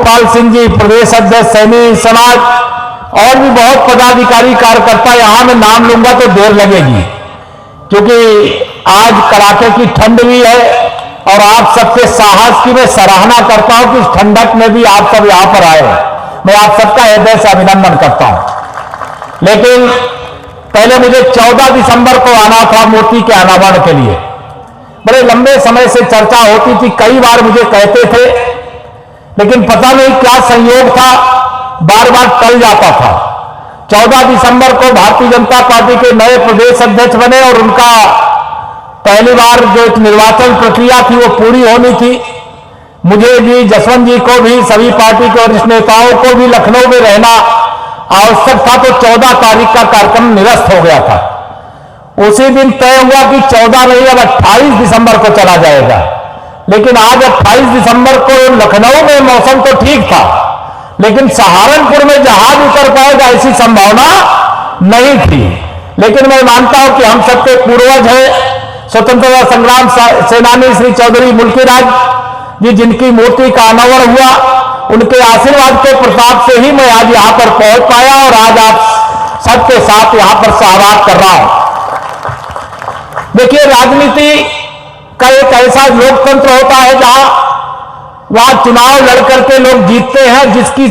गोपाल सिंह जी प्रदेश अध्यक्ष सैनी समाज और भी बहुत पदाधिकारी कार्यकर्ता, यहां मैं नाम लूंगा तो देर लगेगी क्योंकि आज कड़ाके की ठंड भी है और आप सबके साहस की मैं सराहना करता हूं कि इस ठंडक में भी आप सब यहां पर आए। मैं आप सबका हृदय से अभिनंदन करता हूं। लेकिन पहले मुझे 14 दिसंबर को आना था मूर्ति के अनावरण के लिए। बड़े लंबे समय से चर्चा होती थी, कई बार मुझे कहते थे, लेकिन पता नहीं क्या संयोग था, बार बार टल जाता था। 14 दिसंबर को भारतीय जनता पार्टी के नए प्रदेश अध्यक्ष बने और उनका पहली बार जो एक निर्वाचन प्रक्रिया थी वो पूरी होनी थी। मुझे भी, जसवंत जी को भी, सभी पार्टी के वरिष्ठ नेताओं को भी लखनऊ में रहना आवश्यक था, तो 14 तारीख का कार्यक्रम निरस्त हो गया था। उसी दिन तय हुआ कि 14 नहीं अब 28 दिसंबर को चला जाएगा। लेकिन आज 28 दिसंबर को लखनऊ में मौसम तो ठीक था, लेकिन सहारनपुर में जहाज उतर पाएगा ऐसी संभावना नहीं थी। लेकिन मैं मानता हूं कि हम सबके पूर्वज हैं, स्वतंत्रता संग्राम सेनानी श्री चौधरी मुल्कीराज जी, जिनकी मूर्ति का अनावरण हुआ, उनके आशीर्वाद के प्रताप से ही मैं आज यहां पर पहुंच पाया और आज आप सबके साथ यहां पर सहभाग कर रहा हूं। देखिए, राजनीति का एक ऐसा लोकतंत्र होता है वहां चुनाव लड़ करके लोग जीतते हैं,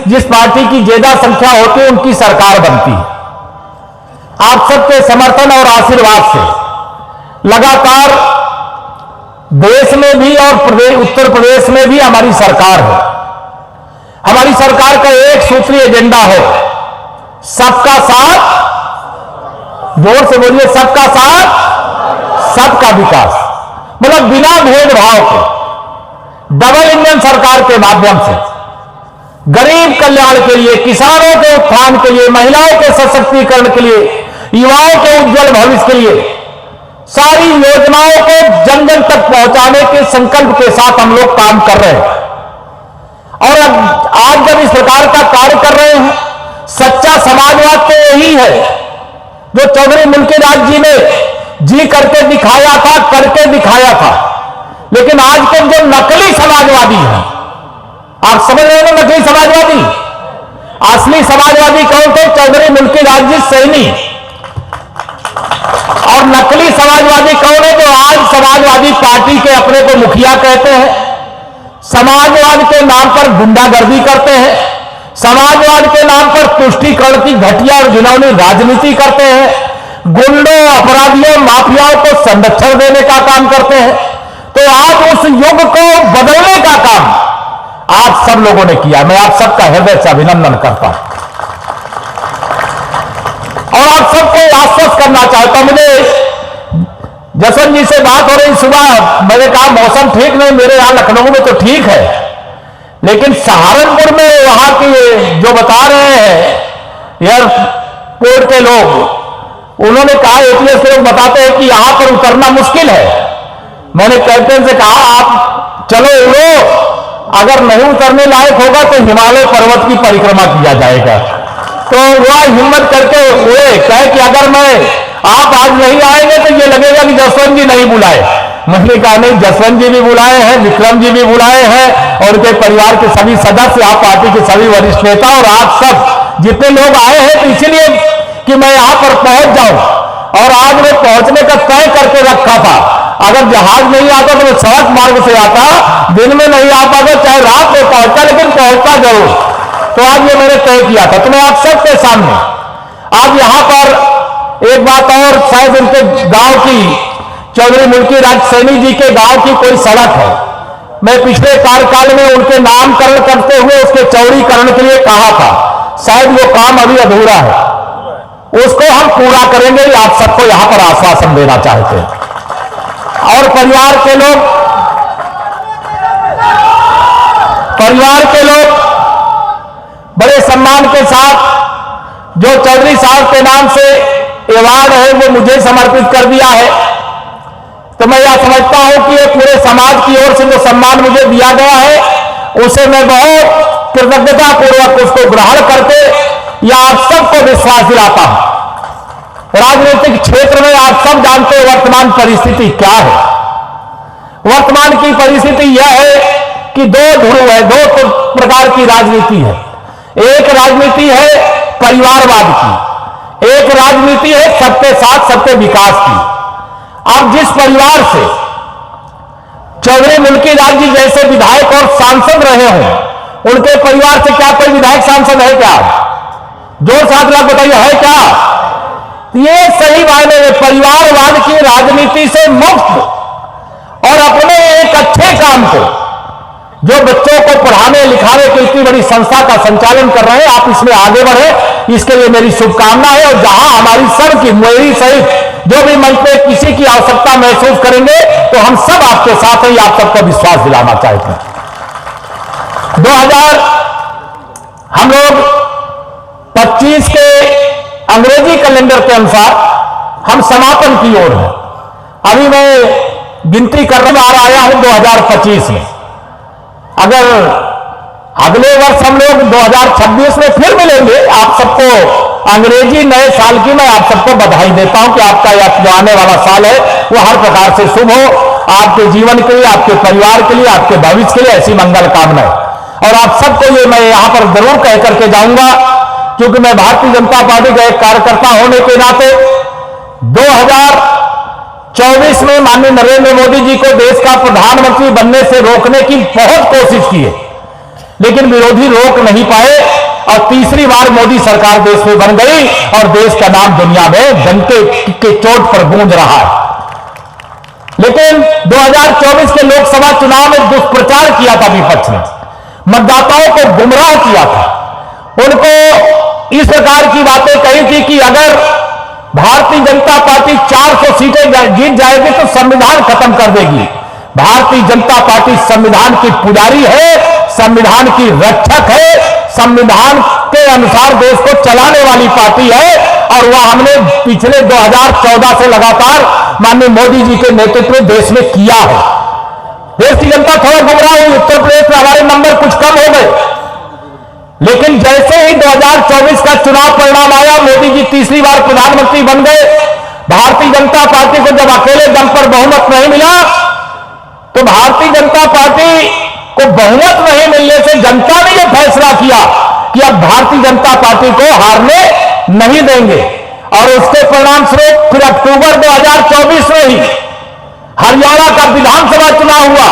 जिस पार्टी की ज्यादा संख्या होती है उनकी सरकार बनती है। आप सबके समर्थन और आशीर्वाद से लगातार देश में भी और उत्तर प्रदेश में भी हमारी सरकार है। हमारी सरकार का एक सूत्रीय एजेंडा है, सबका साथ, जोर से बोलिए, सबका साथ सबका विकास, मतलब बिना भेदभाव के डबल इंजन सरकार के माध्यम से गरीब कल्याण के लिए, किसानों के उत्थान के लिए, महिलाओं के सशक्तिकरण के लिए, युवाओं के उज्जवल भविष्य के लिए सारी योजनाओं को जन जन तक पहुंचाने के संकल्प के साथ हम लोग काम कर रहे हैं। और अब आज जब इस प्रकार का कार्य कर रहे हैं, सच्चा समाजवाद तो यही है जो चौधरी मुल्कीराज जी ने जी करके दिखाया था, करके दिखाया था। लेकिन आज के जो नकली समाजवादी हैं, आप समझ रहे हो, नकली समाजवादी, असली समाजवादी कौन थे? चौधरी मुल्कीराज जी सैनी। और नकली समाजवादी कौन है? जो आज समाजवादी पार्टी के अपने को मुखिया कहते हैं, समाजवाद के नाम पर गुंडागर्दी करते हैं, समाजवाद के नाम पर तुष्टीकरण की घटिया और घिनौनी राजनीति करते हैं, गुंडों, अपराधियों, माफियाओं को संरक्षण देने का काम करते हैं। तो आज उस युग को बदलने का काम आप सब लोगों ने किया। मैं आप सबका हृदय से अभिनंदन करता हूं और आप सबको आश्वस्त करना चाहता हूं। मुझे जसवंत जी से बात हो रही सुबह, मैंने कहा मौसम ठीक नहीं, मेरे यहां लखनऊ में तो ठीक है, लेकिन सहारनपुर में वहां की जो बता रहे हैं एयरपोर्ट के लोग, उन्होंने कहा, एटीएस के लोग बताते हैं कि यहां पर उतरना मुश्किल है। मैंने कैप्टन से कहा, आप चलो उड़ो, अगर नहीं उतरने लायक होगा तो हिमालय पर्वत की परिक्रमा किया जाएगा। तो वह हिम्मत करके उड़े, कहे कि अगर आप आज नहीं आएंगे तो ये लगेगा कि जसवंत जी नहीं बुलाए। मैंने कहा नहीं, जसवंत जी भी बुलाए हैं, विक्रम जी भी बुलाए हैं और उनके परिवार के सभी सदस्य, आप पार्टी के सभी वरिष्ठ नेता और आप सब जितने लोग आए हैं, तो इसीलिए कि मैं यहां पर पहुंच जाऊं। और आज मैं पहुंचने का तय करके रखा था। अगर जहाज नहीं आता तो मैं सड़क मार्ग से आता, दिन में नहीं आ पाता, चाहे रात में पहुंचता, लेकिन पहुंचता जरूर। तो आज ये मैंने तय किया था। तो मैं आप सबके सामने आज यहां पर एक बात और, शायद उनके गांव की, चौधरी मुल्कीराज सैनी जी के गांव की कोई सड़क है, मैं पिछले कार्यकाल में उनके नामकरण करते हुए उसके चौड़ीकरण के लिए कहा था, शायद वो काम अभी अधूरा है, उसको हम पूरा करेंगे, आप सबको यहां पर आश्वासन देना चाहते हैं। और परिवार के लोग बड़े सम्मान के साथ जो चौधरी साहब के नाम से अवार्ड है वो मुझे समर्पित कर दिया है। तो मैं यह समझता हूं कि ये पूरे समाज की ओर से जो सम्मान मुझे दिया गया है, उसे मैं बहुत कृतज्ञता पूर्वक उसको ग्रहण करके यह आप सबको विश्वास दिलाता हूं। राजनीतिक क्षेत्र में आप सब जानते हैं वर्तमान परिस्थिति क्या है। वर्तमान की परिस्थिति यह है कि दो ध्रुव है, दो प्रकार की राजनीति है, एक राजनीति है परिवारवाद की, एक राजनीति है सबके साथ सबके विकास की। आप जिस परिवार से चौधरी मुल्की लाल जी जैसे विधायक और सांसद रहे हों, उनके परिवार से क्या कोई विधायक सांसद है क्या? जोर से हाथ लगा बताइए, है क्या? ये सही मायने में परिवारवाद की राजनीति से मुक्त और अपने एक अच्छे काम को, जो बच्चों को पढ़ाने लिखाने की इतनी बड़ी संस्था का संचालन कर रहे हैं, आप इसमें आगे बढ़े, इसके लिए मेरी शुभकामना है। और जहां हमारी सबकी, मेरी सहित जो भी मंच पे किसी की आवश्यकता महसूस करेंगे तो हम सब आपके साथ हैं, आप सबको विश्वास दिलाना चाहते हैं। 2000 हम लोग 25 के अंग्रेजी कैलेंडर के अनुसार हम समापन की ओर हैं। अभी मैं गिनती करने में आया हूं 2025 में। अगर अगले वर्ष हम लोग 2026 में फिर मिलेंगे, आप सबको अंग्रेजी नए साल की मैं आप सबको बधाई देता हूं कि आपका यह जो आने वाला साल है वो हर प्रकार से शुभ हो, आपके जीवन के लिए, आपके परिवार के लिए, आपके भविष्य के लिए ऐसी मंगल कामनाएं। और आप सबको ये मैं यहां पर जरूर कह करके जाऊंगा, क्योंकि मैं भारतीय जनता पार्टी का एक कार्यकर्ता होने के नाते 2024 में माननीय नरेंद्र मोदी जी को देश का प्रधानमंत्री बनने से रोकने की बहुत कोशिश की है, लेकिन विरोधी रोक नहीं पाए और तीसरी बार मोदी सरकार देश में बन गई और देश का नाम दुनिया में जनते के चोट पर गूंज रहा है। लेकिन 2024 के लोकसभा चुनाव में दुष्प्रचार किया था विपक्ष ने, मतदाताओं को गुमराह किया था, उनको इस प्रकार की बातें कही थी कि अगर भारतीय जनता पार्टी 400 सीटें जीत जाएगी तो संविधान खत्म कर देगी। भारतीय जनता पार्टी संविधान की पुजारी है, संविधान की रक्षक है, संविधान के अनुसार देश को चलाने वाली पार्टी है। और वह हमने पिछले 2014 से लगातार माननीय मोदी जी के नेतृत्व में देश में किया है। देश की जनता थोड़ा गुमराह हुई, उत्तर प्रदेश में हमारे नंबर कुछ कम हो गए, लेकिन जैसे ही 2024 का चुनाव परिणाम आया, मोदी जी तीसरी बार प्रधानमंत्री बन गए। भारतीय जनता पार्टी को जब अकेले दम पर बहुमत नहीं मिला, तो भारतीय जनता पार्टी को बहुमत नहीं मिलने से जनता ने यह फैसला किया कि अब भारतीय जनता पार्टी को हारने नहीं देंगे। और उसके परिणाम स्वरूप फिर अक्टूबर 2024 में ही हरियाणा का विधानसभा चुनाव हुआ।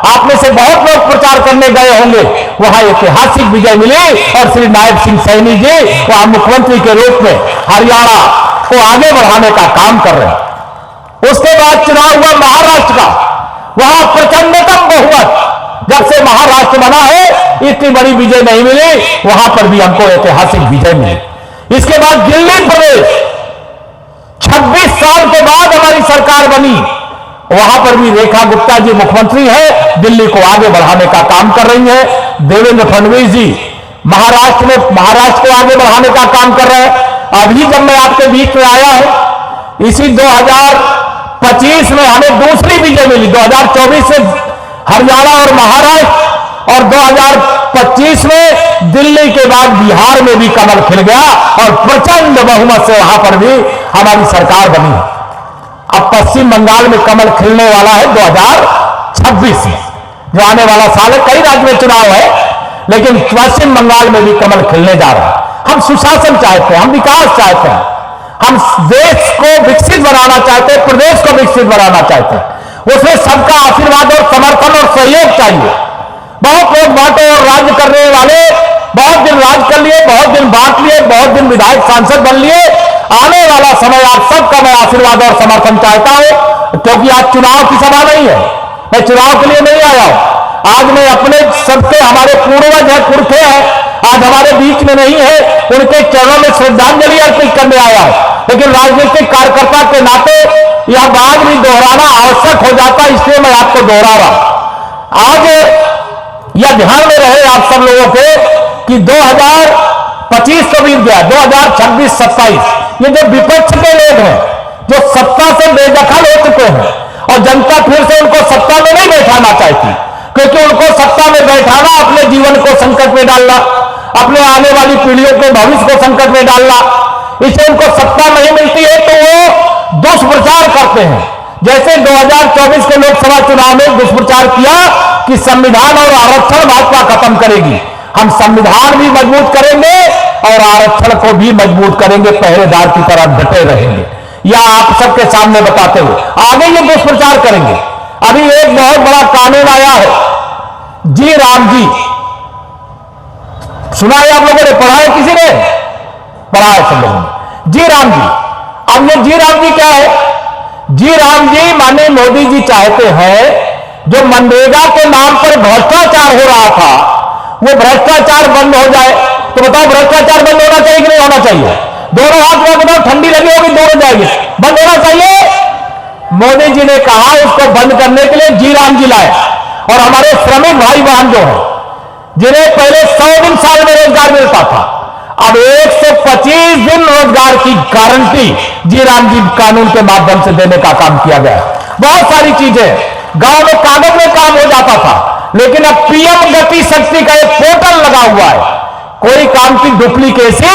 आप में से बहुत लोग प्रचार करने गए होंगे, वहां ऐतिहासिक विजय मिली और श्री नायब सिंह सैनी जी वहां मुख्यमंत्री के रूप में हरियाणा को आगे बढ़ाने का काम कर रहे हैं। उसके बाद चुनाव हुआ महाराष्ट्र का, वहां प्रचंडतम बहुमत, जब से महाराष्ट्र बना है इतनी बड़ी विजय नहीं मिली, वहां पर भी हमको ऐतिहासिक विजय मिली। इसके बाद दिल्ली प्रदेश, 26 साल के बाद हमारी सरकार बनी, वहां पर भी रेखा गुप्ता जी मुख्यमंत्री है, दिल्ली को आगे बढ़ाने का काम कर रही है। देवेंद्र फडणवीस जी महाराष्ट्र में महाराष्ट्र को आगे बढ़ाने का काम कर रहे हैं। अभी जब मैं आपके बीच में आया हूं, इसी 2025 में हमें दूसरी विजय मिली। 2024 से हरियाणा और महाराष्ट्र और 2025 में दिल्ली के बाद बिहार में भी कमल खिल गया और प्रचंड बहुमत से वहां पर भी हमारी सरकार बनी है। अब पश्चिम बंगाल में कमल खिलने वाला है 2026 में, जो आने वाला साल है। कई राज्य में चुनाव है, लेकिन पश्चिम बंगाल में भी कमल खिलने जा रहा है। हम सुशासन चाहते हैं, हम विकास चाहते हैं, हम देश को विकसित बनाना चाहते हैं, प्रदेश को विकसित बनाना चाहते हैं। उसमें सबका आशीर्वाद और समर्थन और सहयोग चाहिए। बहुत लोग बांटो और राज्य करने वाले बहुत दिन राज कर लिए, बहुत दिन बांट लिए, बहुत दिन विधायक सांसद बन लिए। आने वाला समय आप सबका मैं आशीर्वाद और समर्थन चाहता हूं, क्योंकि आज चुनाव की सभा नहीं है, मैं चुनाव के लिए नहीं आया हूं। आज मैं अपने सबसे, हमारे पूर्वज हैं, पुरखे हैं, आज हमारे बीच में नहीं है, उनके चरणों में श्रद्धांजलि अर्पित करने आया हूं। लेकिन राजनीतिक कार्यकर्ता के नाते यह बात भी दोहराना आवश्यक हो जाता है, इसलिए मैं आपको दोहरा रहा। आज यह ध्यान में रहे आप सब लोगों के कि 2025 तो बीत गया, 2026-27 ये जो विपक्ष के लोग हैं, जो सत्ता से बेदखल हो चुके हैं, और जनता फिर से उनको सत्ता में नहीं बैठाना चाहती, क्योंकि उनको सत्ता में बैठाना अपने जीवन को संकट में डालना, अपने आने वाली पीढ़ियों के भविष्य को संकट में डालना। इससे उनको सत्ता नहीं मिलती है तो वो दुष्प्रचार करते हैं। जैसे 2024 के लोकसभा चुनाव में दुष्प्रचार किया कि संविधान और आरक्षण भाजपा खत्म करेगी। हम संविधान भी मजबूत करेंगे और आरक्षण को भी मजबूत करेंगे, पहरेदार की तरह डटे रहेंगे। यह आप सबके सामने बताते हुए आगे ये दुष्प्रचार करेंगे। अभी एक बहुत बड़ा कानून आया है, जी राम जी, सुना है आप लोगों ने, पढ़ा है किसी ने? पढ़ा है सब लोगों ने, जी राम जी। अब ये जी राम जी क्या है? जी राम जी माने मोदी जी चाहते हैं जो मनरेगा के नाम पर भ्रष्टाचार हो रहा था वो भ्रष्टाचार बंद हो जाए। तो बताओ भ्रष्टाचार बंद होना चाहिए कि नहीं होना चाहिए? दोनों हाथ में बताओ, ठंडी लगी होगी दौड़ जाएगी, बंद होना चाहिए। मोदी जी ने कहा उसको बंद करने के लिए जी राम जी लाए। और हमारे श्रमिक भाई बहन जो है जिन्हें पहले 100 दिन साल में रोजगार मिलता था, अब 125 दिन रोजगार की गारंटी जी राम जी कानून के माध्यम से देने का काम किया गया। बहुत सारी चीजें, गांव में कागज में काम हो जाता था, लेकिन अब पीएम गति शक्ति का एक पोर्टल लगा हुआ है, कोई काम की डुप्लीकेसी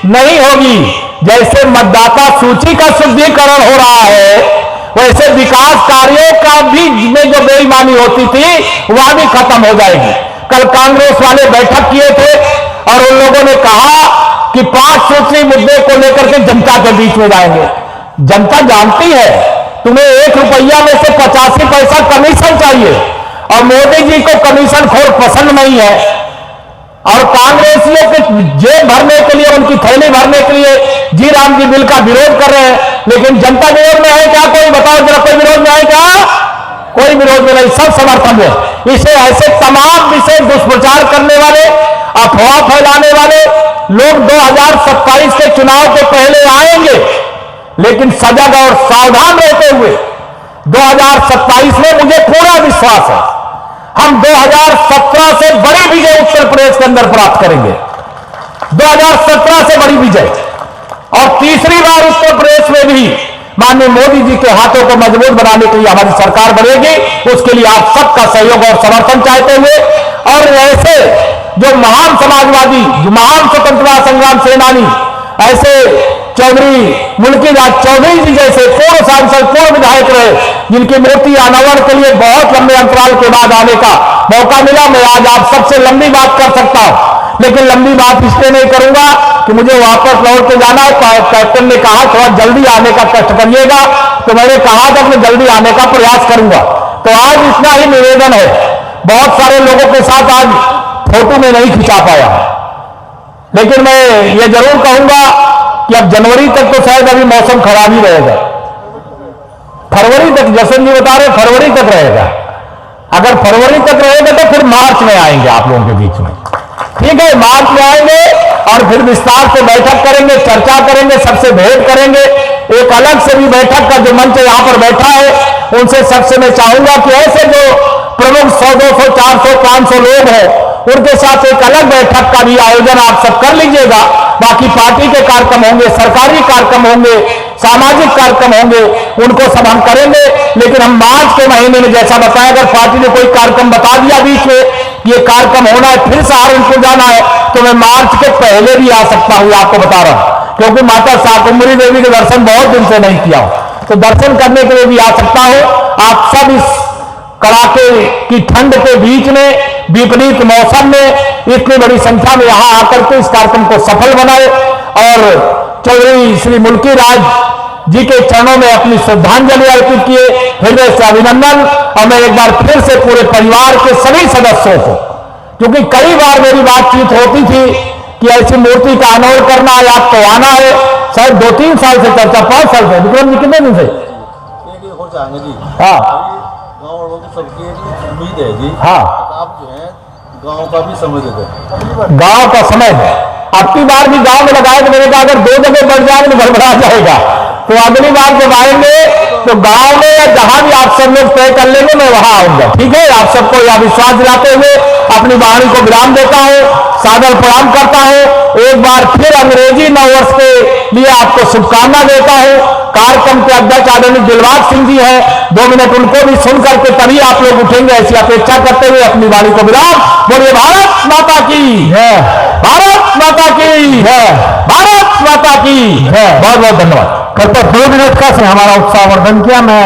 नहीं होगी। जैसे मतदाता सूची का शुद्धिकरण हो रहा है, वैसे विकास कार्यों का भी में जो बेईमानी होती थी वह भी खत्म हो जाएगी। कल कांग्रेस वाले बैठक किए थे और उन लोगों ने कहा कि 5 सूत्री मुद्दे को लेकर के जनता के बीच में जाएंगे। जनता जानती है तुम्हें 1 रुपया में से 85 पैसा कमीशन चाहिए और मोदी जी को कमीशन खोर पसंद नहीं है। और कांग्रेसियों के जेब भरने के लिए, उनकी थैली भरने के लिए जी राम जी बिल का विरोध कर रहे हैं, लेकिन जनता विरोध में है क्या? कोई बताओ जरा, कोई विरोध में है क्या? कोई विरोध में नहीं, सब समर्थन है। इसे ऐसे तमाम विषय दुष्प्रचार करने वाले, अफवाह फैलाने वाले लोग 2027 के चुनाव के पहले आएंगे, लेकिन सजग और सावधान रहते हुए 2027 में मुझे पूरा विश्वास है हम 2017 से बड़ी विजय उत्तर प्रदेश के अंदर प्राप्त करेंगे। 2017 से बड़ी विजय, और तीसरी बार उत्तर प्रदेश में भी माननीय मोदी जी के हाथों को मजबूत बनाने के लिए हमारी सरकार बनेगी। उसके लिए आप सबका सहयोग और समर्थन चाहते हुए, और ऐसे जो महान समाजवादी, जो महान स्वतंत्रता संग्राम सेनानी, ऐसे चौधरी मुल्की राज चौधरी जी जैसे पूर्व सांसद, पूर्व विधायक रहे, जिनकी मूर्ति अनावरण के लिए बहुत लंबे अंतराल के बाद आने का मौका मिला, मैं आज आप सबसे लंबी बात कर सकता हूं, लेकिन लंबी बात इसलिए नहीं करूंगा कि मुझे वापस लौट के जाना है। कैप्टन ने कहा थोड़ा जल्दी आने का कष्ट करिएगा, तो मैंने कहा था कि जल्दी आने का प्रयास करूंगा। तो आज इतना ही निवेदन है, बहुत सारे लोगों के साथ आज फोटो में नहीं खिंचा पाया, लेकिन मैं ये जरूर कहूंगा कि अब जनवरी तक तो शायद अभी मौसम खराब ही रहेगा। फरवरी तक, जसन जी बता रहे फरवरी तक रहेगा। अगर फरवरी तक रहेगा तो फिर मार्च में आएंगे आप लोगों के बीच में, ठीक है? मार्च में आएंगे और फिर विस्तार से बैठक करेंगे, चर्चा करेंगे, सबसे भेंट करेंगे। एक अलग से भी बैठक का जो मंच यहां पर बैठा है, उनसे सबसे मैं चाहूंगा कि ऐसे जो प्रमुख 100, 200, 400, 500 लोग हैं, उनके साथ एक अलग बैठक का भी आयोजन आप सब कर लीजिएगा। बाकी पार्टी के कार्यक्रम होंगे, सरकारी कार्यक्रम होंगे, सामाजिक कार्यक्रम होंगे, उनको सब हम करेंगे। लेकिन हम मार्च के महीने में, जैसा बताया, अगर पार्टी ने कोई कार्यक्रम बता दिया बीच में ये कार्यक्रम होना है, फिर सहारनपुर जाना है, तो मैं मार्च के पहले भी आ सकता हूं, आपको बता रहा हूं, क्योंकि माता शाकुंभरी देवी के दर्शन बहुत दिन से नहीं किया हूं, तो दर्शन करने के लिए भी आ सकता हूं। आप सब इस कड़ाके की ठंड के बीच में, विपरीत मौसम में इतनी बड़ी संख्या में यहां आकर के इस कार्यक्रम को सफल बनाए और चौधरी श्री मुल्की राज जी के चरणों में अपनी श्रद्धांजलि अर्पित किए। हृदय से अभिनंदन। और मैं एक बार फिर से पूरे परिवार के सभी सदस्यों को, क्योंकि कई बार मेरी बातचीत होती थी कि ऐसी मूर्ति का अनावरण करना है, आपको आना है, शायद 2-3 साल से चर्चा, 5 साल से, विक्रम जी कितने दिन से? हाँ, गाँव वालों की सबकी उम्मीद है जी। हाँ, आप जो है गाँव का भी समय देते, गांव का समय है। अब की बार भी गांव में लगाए तो मैंने कहा अगर 2 जगह बढ़ जाए तो गड़बड़ा जाएगा, तो अगली बार जब आएंगे तो गांव में या जहां भी आप सब लोग तय कर लेंगे मैं वहां आऊंगा, ठीक है? आप सबको यह विश्वास दिलाते हुए अपनी वाणी को विराम देता हूं, सादर प्रणाम करता हूं। एक बार फिर अंग्रेजी नववर्ष के लिए आपको शुभकामना देता हूं। कार्यक्रम के अध्यक्ष आदरणीय दिलबाग सिंह जी हैं, 2 मिनट उनको भी सुन करके तभी आप लोग उठेंगे, ऐसी अपेक्षा करते हुए अपनी वाणी को विराम। बोलिए भारत माता की है, भारत माता की है, भारत माता की है। बहुत बहुत धन्यवाद। कल 2 मिनट का से हमारा उत्साहवर्धन किया। मैं